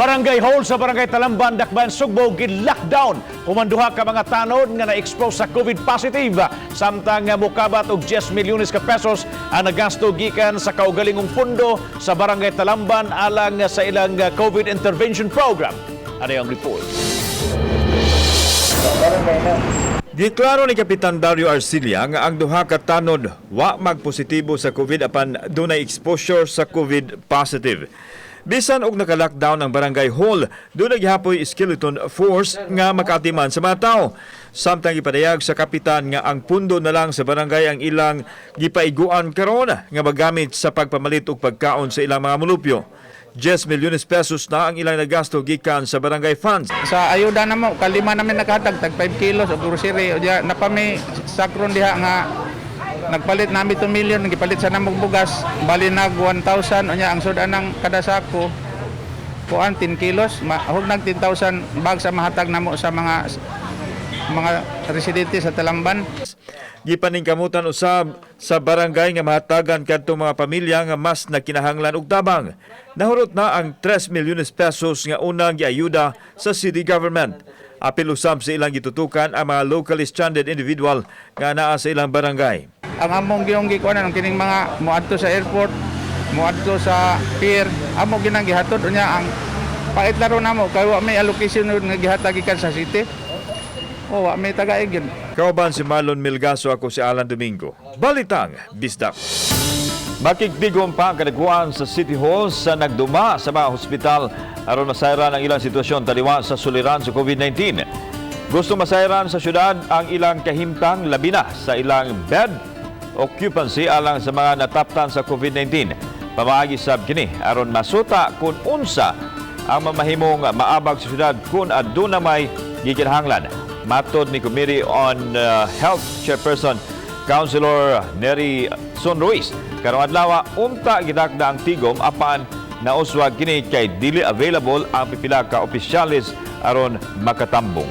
Barangay Hall sa Barangay Talamban, Dakbayan, Sugbo, gid-lockdown. Kumanduha ka mga tanod nga na-expose sa COVID positive. Samtang mukabat og 10 milyones ka pesos ang nagasto gikan sa kaugalingong pundo sa Barangay Talamban alang sa ilang COVID intervention program. Ano yung report? Giklaro ni Kapitan Dario Arcilia nga ang duha ka tanod wa magpositibo sa COVID apan dunay exposure sa COVID positive. Bisan og naka-lockdown ang Barangay Hall, dunay gihapoy skeleton force nga makaatiman sa mga tao. Samtang ipadayag sa kapitan nga ang pundo na lang sa barangay ang ilang gipaiguan karon nga magamit sa pagpamalit og pagkaon sa ilang mga mulupyo. 10 milyones pesos na ang ilang nagasto gikan sa barangay funds. Sa ayuda na mo, kalima namin nakahatag, tag 5 kilos o grocery. O diya, napami sakron diha nga nagpalit namin 2 million, nagipalit sa namog bugas, bali nag 1,000. O niya, ang sudan ng kada sako, kuan 10 kilos, hug nag 10,000 bags sa mahatag namo sa mga residente sa Talamban. Gipaningkamutan usab sa barangay nga mahatagan kadto mga pamilya nga mas nakinahanglan og tabang. Nahurot na ang 3 milyones pesos nga unang giayuda sa city government. Apil usab sa ilang gitutukan ang mga locally stranded individual nga naa sa ilang barangay. Ang among giyong gikuanan kining mga muadto sa airport, muadto sa pier, amo ginang gihatod unya ang paitlaro namo kay wa may allocation nga gihatag gikan sa city. O wa may tagaig yun. Kauban si Marlon Milgaso, ako si Alan Domingo. Balitang Bisdak. Makigdigom pa ang kadaguan sa City Hall sa nagduma sa mga hospital aron masayran ang ilang sitwasyon taliwa sa suliran sa COVID-19. Gusto masayran sa syudad ang ilang kahimtang labi na sa ilang bed occupancy alang sa mga nataptan sa COVID-19. Pamaagi sab kini aron masuta kung unsa ang mamahimong maabag sa syudad kung aduna may gikinahanglan. Matod ni Committee on Health Chairperson Councilor Neri Son Ruiz, karong adlaw unta gidakda ang tigom apan nauswag kini kay dili available ang pipila ka opisyalis aron makatambong.